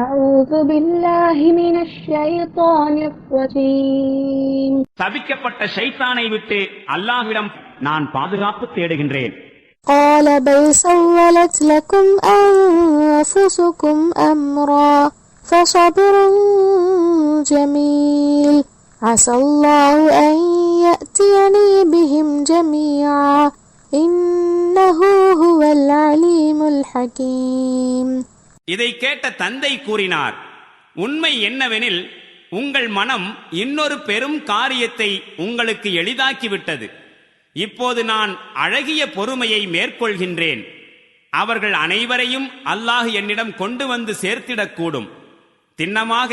أعوذ بالله من الشيطان الرجيم. சபிக்கப்பட்ட ஷைத்தானை விட்டு அல்லாஹ்விடம் நான் பாதுகாப்பு தேடுகின்றேன். قال بل سولت لكم أنفسكم أمرا فصبر جميل عسى الله أن يأتيني بهم جميعا إنه هو العليم الحكيم. இதை கேட்ட தந்தை கூறினார், உண்மை என்னவெனில் உங்கள் மனம் இன்னொரு பெரும் காரியத்தை உங்களுக்கு எளிதாக்கிவிட்டது. இப்போது நான் அழகிய பொறுமையை மேற்கொள்கின்றேன். அவர்கள் அனைவரையும் அல்லாஹ் என்னிடம் கொண்டு வந்து சேர்த்திடக்கூடும். திண்ணமாக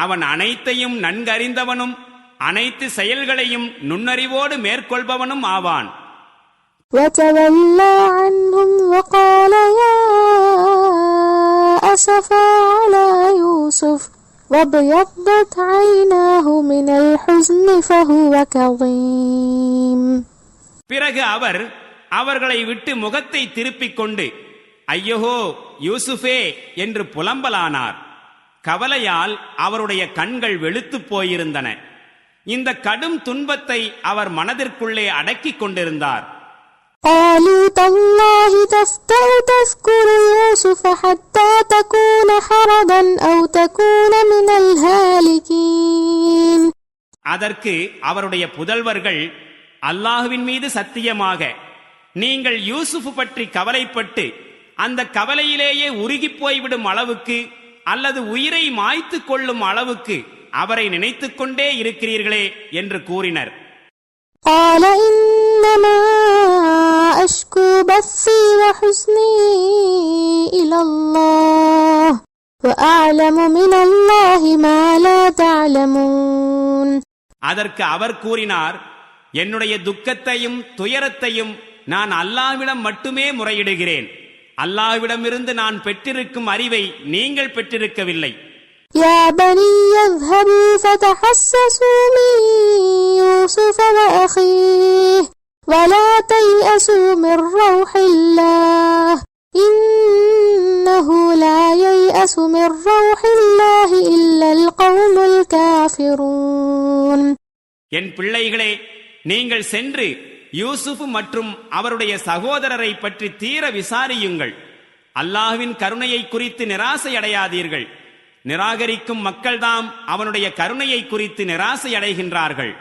அவன் அனைத்தையும் நன்கறிந்தவனும் அனைத்து செயல்களையும் நுண்ணறிவோடு மேற்கொள்பவனும் ஆவான். وتولى عنهم وقال يا أسفا على يوسف وابيضت عيناه من الحزن فهو كظيم. பிறகு அவர் அவர்களை விட்டு முகத்தை திருப்பிக் கொண்டு ஐயோ யூசுஃபே என்று புலம்பலானார். கவலையால் அவருடைய கண்கள் வெளுத்துப் போயிருந்தன. இந்த கடும் துன்பத்தை அவர் மனதிற்குள்ளே அடக்கிக் கொண்டிருந்தார். قالوا تالله تفتأ تذكر يوسف حتى تكون حرضا أو تكون من الهالكين. அதற்கு அவருடைய புதல்வர்கள், அல்லாஹுவின் மீது சத்தியமாக நீங்கள் யூசுப் பற்றி கவலைப்பட்டு அந்த கவலையிலேயே உருகிப் போய்விடும் அளவுக்கு அல்லது உயிரை மாய்த்து கொள்ளும் அளவுக்கு அவரை நினைத்துக் கொண்டே இருக்கிறீர்களே என்று கூறினர். قال إنما أشكو بثي وحزني إلى الله وأعلم من الله ما لا تعلمون. அதற்கு அவர் கூறினார், என்னுடைய துக்கத்தையும் துயரத்தையும் நான் அல்லாஹ்விடம் மட்டுமே முறையிடுகிறேன். அல்லாஹ்விடமிருந்து நான் பெற்றிருக்கும் அறிவை நீங்கள் பெற்றிருக்கவில்லை. يا بني اذهبوا فتحسسوا من يوسف وأخيه ولا تيأسوا من روح الله إنه لا ييأس من روح الله إلا القوم الكافرون. என் பிள்ளைகளே, நீங்கள் சென்று யூசுப் மற்றும் அவருடைய சகோதரரை பற்றி தீர விசாரியுங்கள். அல்லாஹ்வின் கருணையை குறித்து நிராசை அடையாதீர்கள். நிராகரிக்கும் மக்கள்தாம் அவனுடைய கருணையை குறித்து நிராசை அடைகின்றார்கள்.